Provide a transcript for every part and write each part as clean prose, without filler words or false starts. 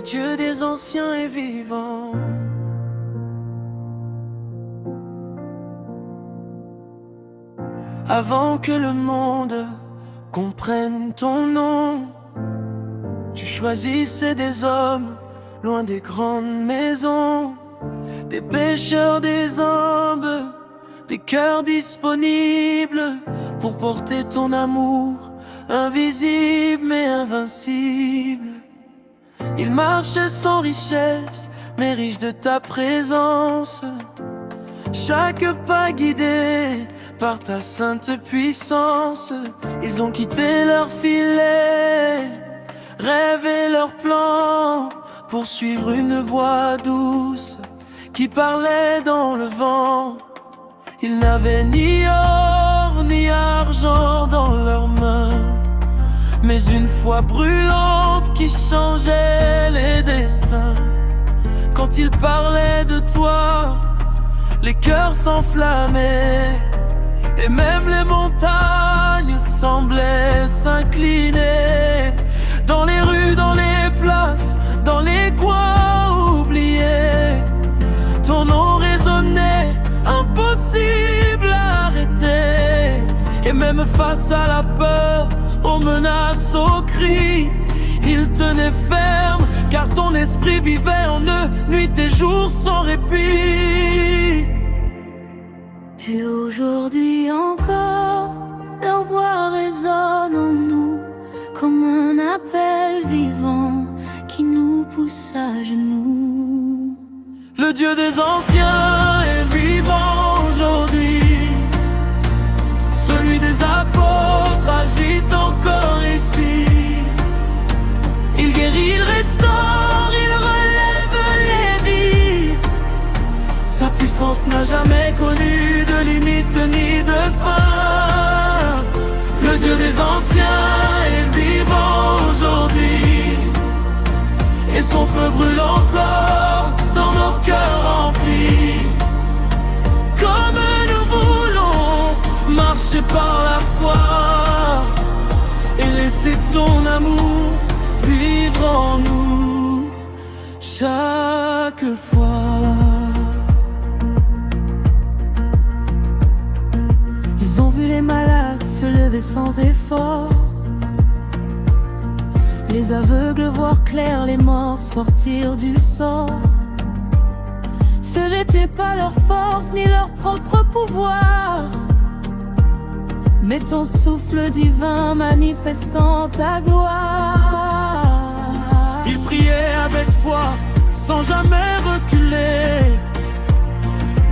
Dieu des anciens est vivant. Avant que le monde comprenne ton nom, tu choisissais des hommes loin des grandes maisons, des pécheurs, des hommes, des cœurs disponibles pour porter ton amour, invisible mais invincible. Ils marchaient sans richesse, mais riches de ta présence. Chaque pas guidé par ta sainte puissance. Ils ont quitté leur filet, rêvé leur plan, pour suivre une voix douce qui parlait dans le vent. Ils n'avaient ni or ni argent dans leurs mains, mais une foi brûlante qui changeait les destins. Quand ils parlaient de toi, les cœurs s'enflammaient, et même les montagnes semblaient s'incliner. Dans les rues, dans les places, dans les coins oubliés, ton nom résonnait, impossible à arrêter. Et même face à la peur, aux menaces, aux cris, il tenait ferme, car ton esprit vivait en eux, nuit et jour sans répit. Et aujourd'hui encore, leur voix résonne en nous, comme un appel vivant qui nous pousse à genoux. Le Dieu des anciens est vivant aujourd'hui. Celui des apôtres agite encore ici. Il guérit, il restaure, il relève les vies. Sa puissance n'a jamais connu de limite ni de fin. Le Dieu des anciens est vivant aujourd'hui, et son feu brûle encore dans nos cœurs remplis. Comme nous voulons marcher par la foi et laisser ton amour vivre en nous chaque fois. Ils ont vu les malades se lever sans effort, les aveugles voir clair, les morts sortir du sort. Ce n'était pas leur force ni leur propre pouvoir, mais ton souffle divin manifestant ta gloire. Ils priaient avec foi, sans jamais reculer,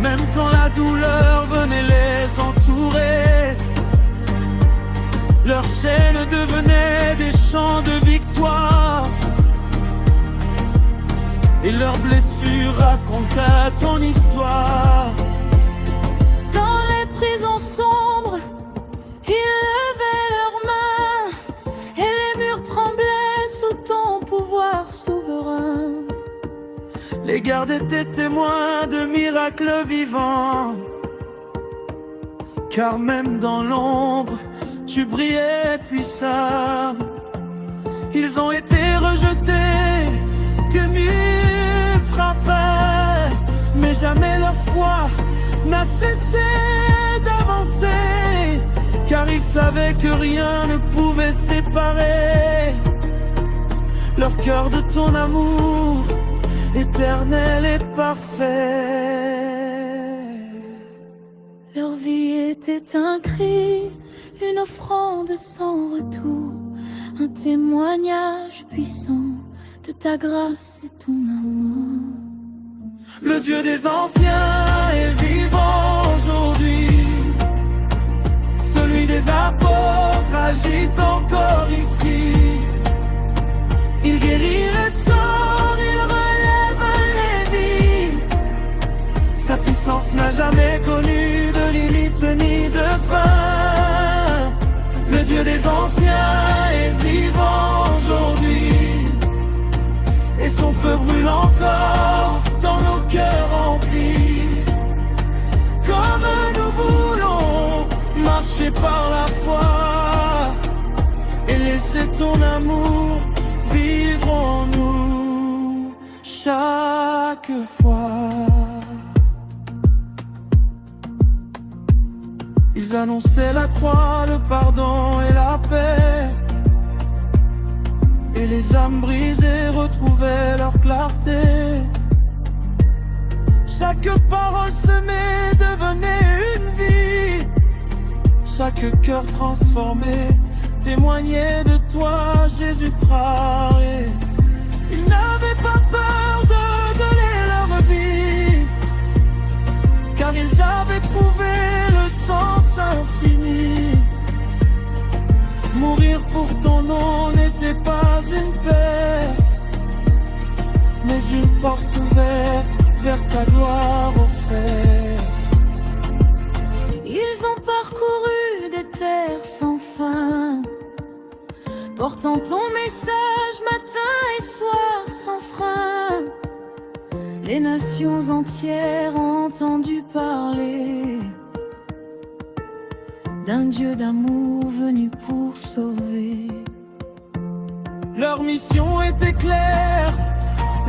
même quand la douleur venait les entourer. Leurs chaînes devenaient des chants de victoire, et leurs blessures racontaient ton histoire. Dans les prisons sombres, ils levaient leurs mains, et les murs tremblaient sous ton pouvoir souverain. Les gardes étaient témoins de miracles vivants, car même dans l'ombre, tu brillais puissant. Ils ont été rejetés, que mieux frappait, mais jamais leur foi n'a cessé d'avancer, car ils savaient que rien ne pouvait séparer leur cœur de ton amour éternel et parfait. Leur vie était un cri, une offrande sans retour, un témoignage puissant de ta grâce et ton amour. Le Dieu des anciens est vivant aujourd'hui. Celui des apôtres agite encore ici. Il guérit, restaure, il relève les vies. Sa puissance n'a jamais connu de limite ni de fin. Le Dieu des anciens est vivant aujourd'hui, et son feu brûle encore dans nos cœurs remplis. Comme nous voulons marcher par la foi et laisser ton amour vivre en nous. chaque fois. Ils annonçaient la croix, le pardon et la paix. Et les âmes brisées retrouvaient leur clarté. Chaque parole semée devenait une vie. Chaque cœur transformé témoignait de toi, Jésus paré. Ils n'avaient pas peur de donner leur vie, car ils avaient trouvé le sens infini. Mourir pour ton nom n'était pas une perte, mais une porte ouverte vers ta gloire offerte. Ils ont parcouru des terres sans fin, portant ton message matin et soir sans frein. Les nations entières ont entendu parler d'un Dieu d'amour venu pour sauver. Leur mission était claire,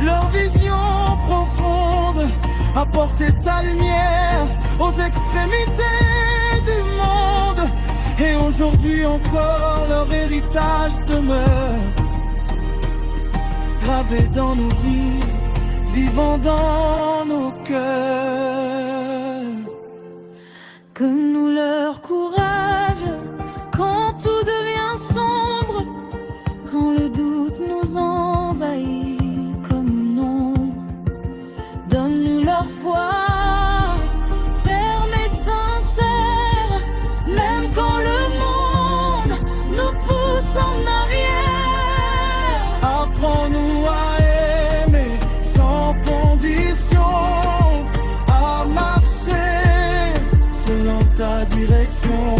leur vision profonde, apporter ta lumière aux extrémités du monde. Et aujourd'hui encore leur héritage demeure, gravé dans nos vies, vivant dans nos cœurs. Que nous leur courage quand tout devient sombre, quand le doute nous envahit comme une ombre. Donne-nous leur foi, ferme et sincère, même quand le monde nous pousse en arrière. Apprends-nous à aimer sans condition, à marcher selon ta direction.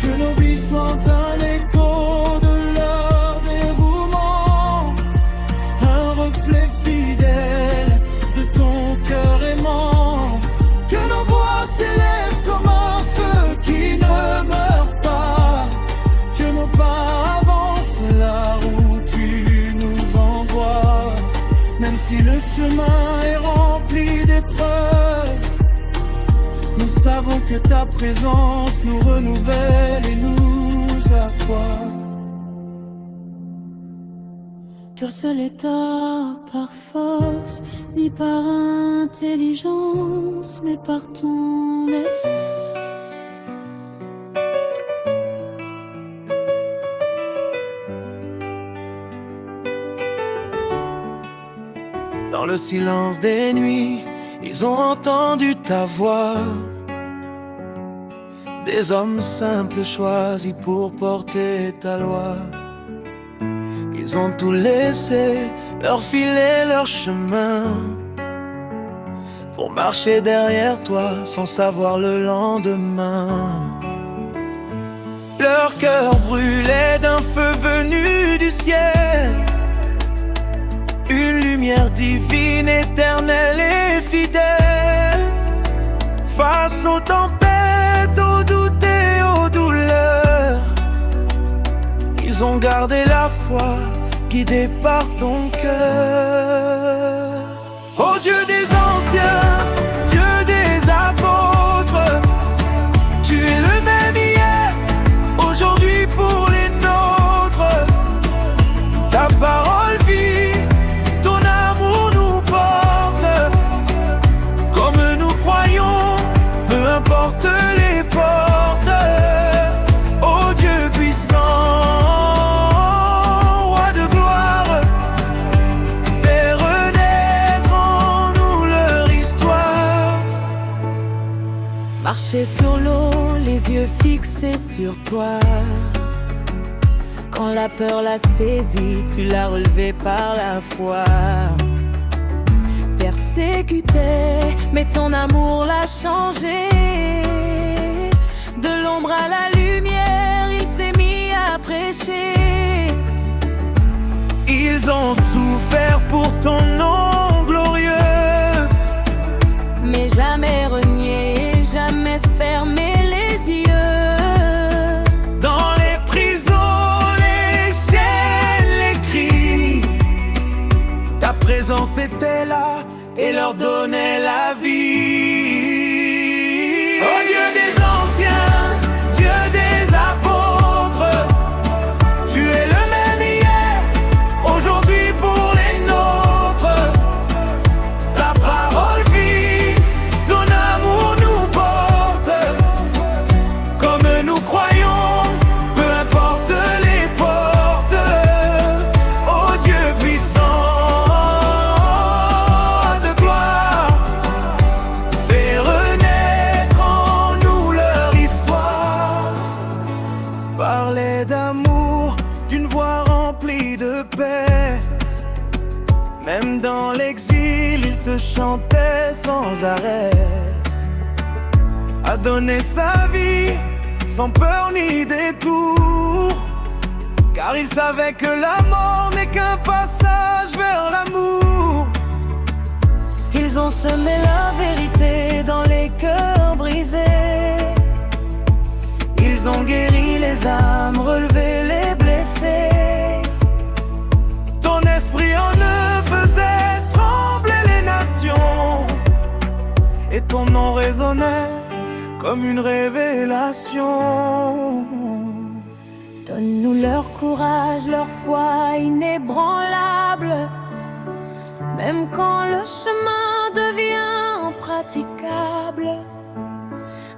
Que nos vies soient un écho de leur dévouement, un reflet fidèle de ton cœur aimant. Que nos voix s'élèvent comme un feu qui ne meurt pas, que nos pas avancent là où tu nous envoies. Même si le chemin est rempli d'épreuves, nous savons que ta présence nous renouvelle et nous accroît. Car ce l'État par force, ni par intelligence, mais par ton esprit. Dans le silence des nuits, ils ont entendu ta voix. Des hommes simples choisis pour porter ta loi. Ils ont tout laissé, leur filet, leur chemin, pour marcher derrière toi sans savoir le lendemain. Leur cœur brûlait d'un feu venu du ciel, une lumière divine, éternelle et fidèle. Face aux tempêtes, aux doutes et aux douleurs, ils ont gardé la foi, guidés par ton cœur. Ô Dieu des anciens, Dieu des apôtres, tu es le même hier, aujourd'hui pour les nôtres. Ta parole vit, ton amour nous porte, comme nous croyons, peu importe les portes. Ô Dieu puissant, roi de gloire, fais renaître en nous leur histoire. Marcher sur l'eau, les yeux fixés sur toi. Quand la peur l'a saisi, tu l'as relevé par la foi. Persécuté, mais ton amour l'a changé. De l'ombre à la lumière, il s'est mis à prêcher. Ils ont souffert pour ton nom glorieux, Mais jamais renié, jamais fermé les yeux. dans les prisons, les chaînes, les cris, ta présence était leur donnait la vie. Oh Dieu des anciens, Dieu des apôtres, tu es le même hier, aujourd'hui pour les nôtres. Ta parole vit, ton amour nous porte. Comme nous croyons, peu importe les portes. Oh Dieu puissant de gloire, fais renaître en nous leur histoire. Parlais d'amour d'une voix remplie de paix. Même dans l'exil, il te chantait sans arrêt. A donné sa vie sans peur ni détour, car il savait que la mort n'est qu'un passage vers l'amour. Ils ont semé la vérité dans les cœurs brisés. Ils ont guéri les âmes, relevé les blessés. Ton esprit en eux faisait trembler les nations, et ton nom résonnait comme une révélation. Donne-nous leur courage, leur foi inébranlable, même quand le chemin devient impraticable.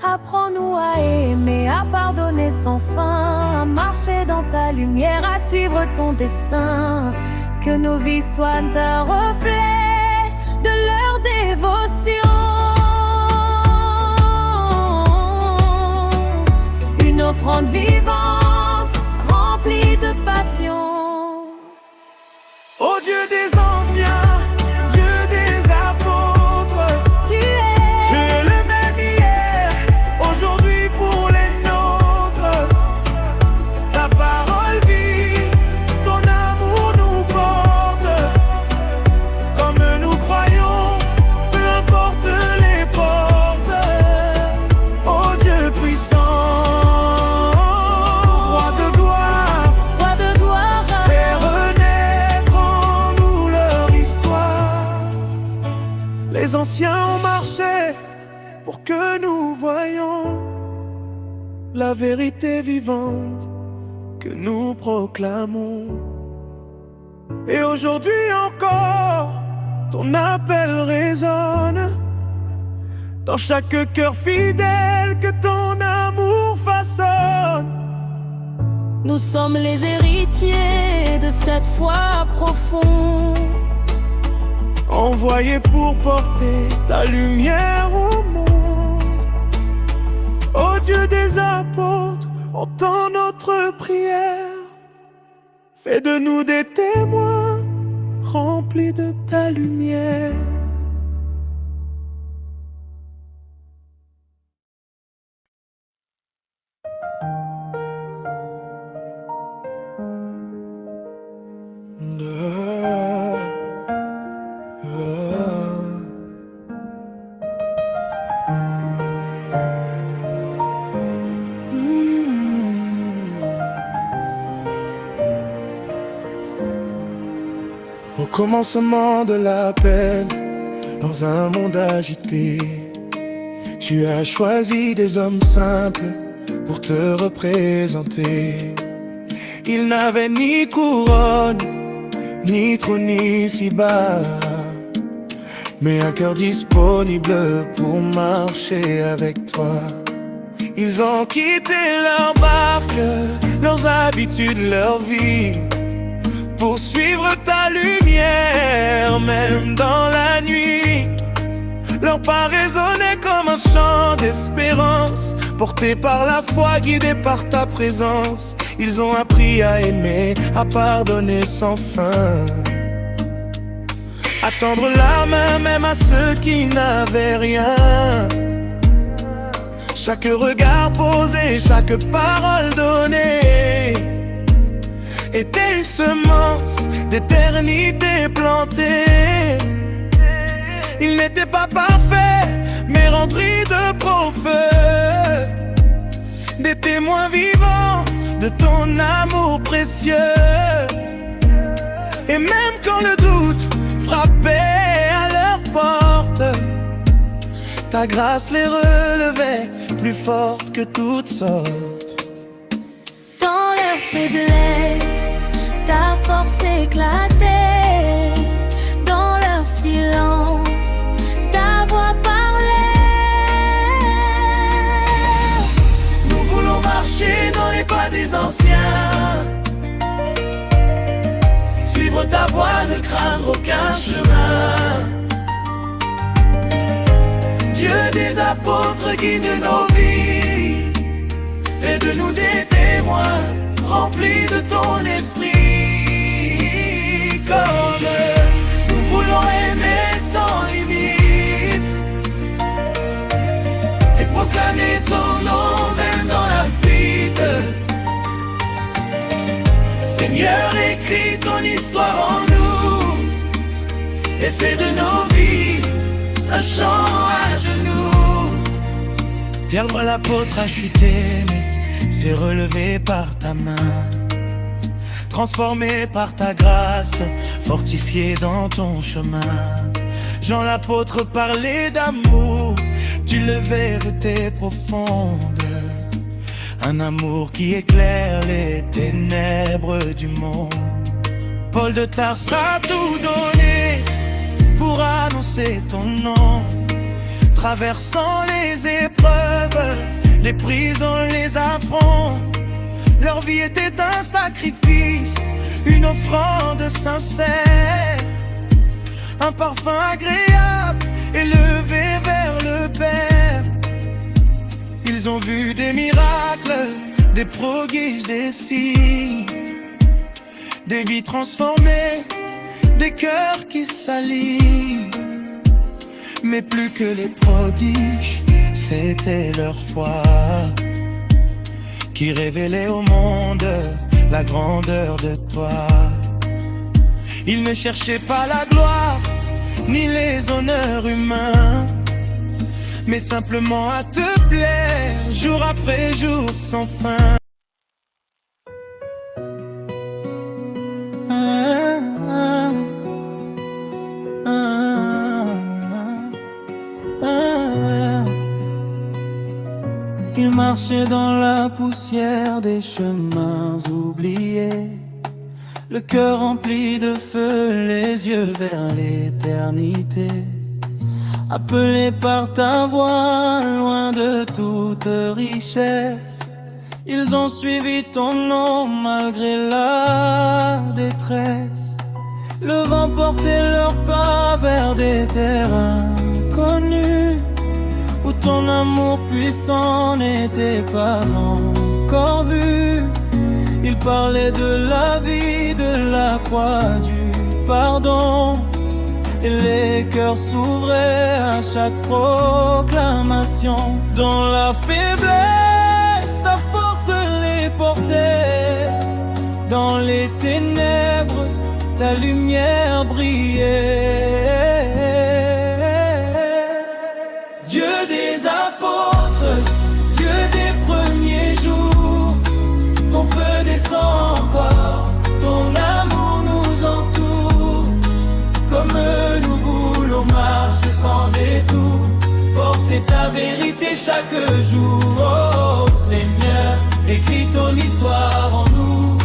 Apprends-nous à aimer, à pardonner sans fin, à marcher dans ta lumière, à suivre ton dessein. Que nos vies soient un reflet de leur dévotion, une offrande vivante, remplie de passion. Ô Dieu des anciens, Dieu des apôtres, Tu es le même hier, aujourd'hui pour les nôtres. Ta parole vit, ton amour nous porte. Comme nous croyons, peu importe les portes. Ô Dieu puissant, roi de gloire, roi de gloire. fais renaître en nous leur histoire. Les anciens ont marché pour que nous voyions la vérité vivante que nous proclamons. Et aujourd'hui encore, ton appel résonne dans chaque cœur fidèle que ton amour façonne. Nous sommes les héritiers de cette foi profonde, Envoyé pour porter ta lumière au monde. Ô Dieu des apôtres, entends notre prière. Fais de nous des témoins remplis de ta lumière. Au commencement de l'appel, dans un monde agité, tu as choisi des hommes simples pour te représenter. Ils n'avaient ni couronne, ni trône ici bas, mais un cœur disponible pour marcher avec toi. Ils ont quitté leur barque, leurs habitudes, leur vie, pour suivre ta lumière, même dans la nuit. Leur pas résonnait comme un chant d'espérance, porté par la foi, guidé par ta présence. Ils ont appris à aimer, à pardonner sans fin, à tendre la main même à ceux qui n'avaient rien. Chaque regard posé, chaque parole donnée était une semence d'éternité plantée. Ils n'étaient pas parfaits, mais remplis de prophètes, des témoins vivants de ton amour précieux. Et même quand le doute frappait à leur porte, Ta grâce les relevait plus fortes que toutes sortes. Dans leur faiblesse, ta force éclatait. Dans leur silence, ta voix parlait. Nous voulons marcher dans les pas des anciens, suivre ta voie, ne craindre aucun chemin. Dieu des apôtres, guide nos vies, fais de nous des témoins remplis de ton esprit. Comme nous voulons aimer sans limite et proclamer ton nom même dans la fuite. Seigneur, écris ton histoire en nous et fais de nos vies un chant à genoux. Pierre l'apôtre a chuté, mais s'est relevé par ta main. Transformé par ta grâce, fortifié dans ton chemin. Jean l'apôtre parlait d'amour, tu le vérité profonde. Un amour qui éclaire les ténèbres du monde. Paul de Tarse a tout donné pour annoncer ton nom. Traversant les épreuves, les prisons, les affronts, leur vie était un sacrifice, une offrande sincère, un parfum agréable élevé vers le Père. Ils ont vu des miracles, des prodiges, des signes, des vies transformées, des cœurs qui s'alignent. Mais plus que les prodiges, c'était leur foi qui révélait au monde la grandeur de toi. Ils ne cherchaient pas la gloire, ni les honneurs humains, mais simplement à te plaire, jour après jour sans fin. Il marchait dans la poussière des chemins oubliés, le cœur rempli de feu, les yeux vers l'éternité. Appelés par ta voix, loin de toute richesse, ils ont suivi ton nom malgré la détresse. Le vent portait leurs pas vers des terres inconnues, où ton amour puissant n'était pas encore vu. Il parlait de la vie, de la croix, du pardon, et les cœurs s'ouvraient à chaque proclamation. Dans la faiblesse, ta force les portait. Dans les ténèbres, ta lumière brillait. Dieu des apôtres, Dieu des premiers jours, ton feu descend encore, ton amour nous entoure. Comme nous voulons marcher sans détour, porter ta vérité chaque jour. Oh Seigneur, écris ton histoire en nous,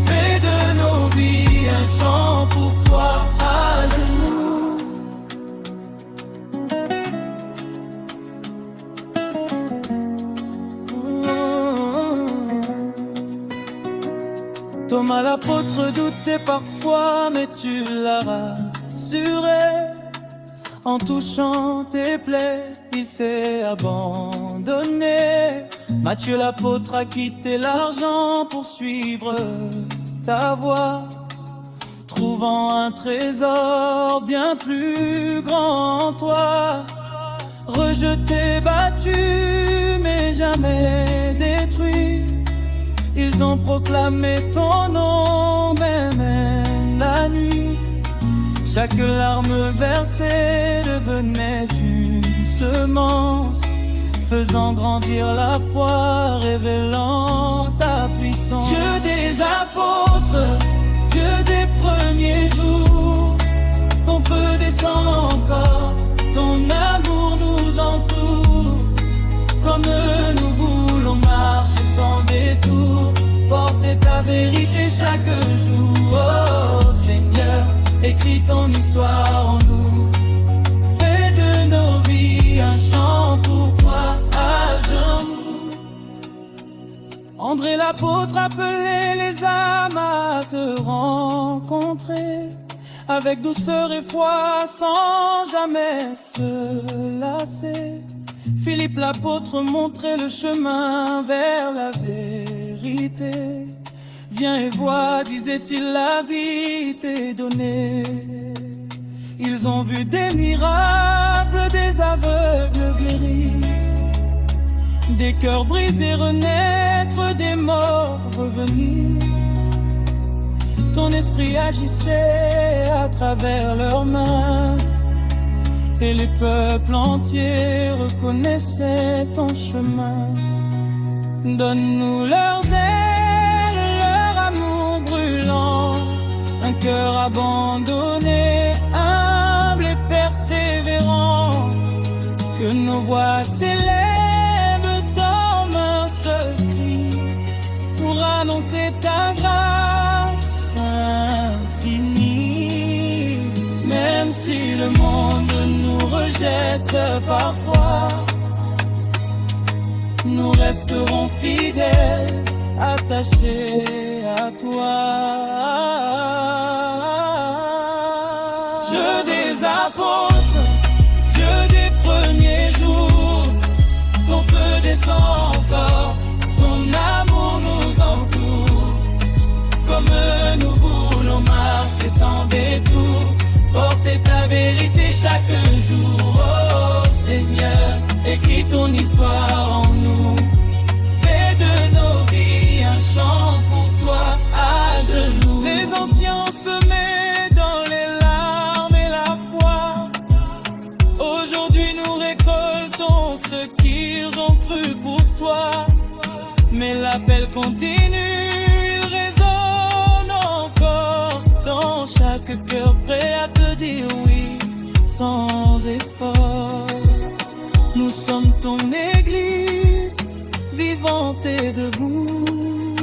fais de nos vies un chant pour toi à genoux. Thomas l'apôtre doutait parfois, mais tu l'as rassuré. En touchant tes plaies, il s'est abandonné. Matthieu l'apôtre a quitté l'argent pour suivre ta voie, trouvant un trésor bien plus grand en toi. Rejeté, battu, mais jamais détruit, ils ont proclamé ton nom, même la nuit. Chaque larme versée devenait une semence, faisant grandir la foi, révélant ta puissance. Dieu des apôtres, Dieu des premiers jours, ton feu descend encore, ton ton amour nous entoure. Comme nous voulons marcher sans détour, porter ta vérité chaque jour. Oh Seigneur, écris ton histoire en nous. Fais de nos vies un chant pour toi à genoux. André l'apôtre appelait les âmes à te rencontrer, avec douceur et foi sans jamais se lasser. Philippe l'apôtre montrait le chemin vers la vérité. Viens et vois, disait-il, la vie t'est donnée. Ils ont vu des miracles, des aveugles guéris, des cœurs brisés renaître, des morts revenir. Ton esprit agissait à travers leurs mains, et les peuples entiers reconnaissaient ton chemin. Donne-nous leurs ailes, leur amour brûlant, un cœur abandonné, humble et persévérant. Que nos voix s'élèvent dans un seul cri pour annoncer ta grâce infinie. Même si le monde nous rejette parfois, nous resterons fidèles, attachés à toi. Dieu des apôtres, Dieu des premiers jours, ton feu descend encore, ton amour nous entoure. Comme nous voulons marcher sans détour, porter ta vérité chaque jour. Oh Seigneur, écris ton histoire en nous. Fais de nos vies un chant pour toi à genoux. Les anciens semaient dans les larmes et la foi. Aujourd'hui nous récoltons ce qu'ils ont cru pour toi. Mais l'appel continue, il résonne encore dans chaque cœur prêt à te dire oui sans effort. Nous sommes ton église, vivante et debout,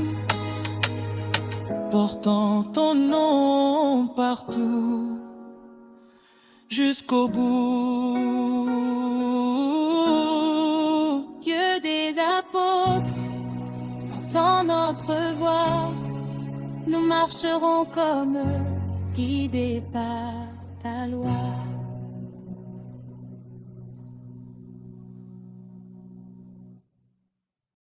portant ton nom partout, jusqu'au bout. Dieu des apôtres, entends notre voix, nous marcherons comme eux, guidés par ta loi.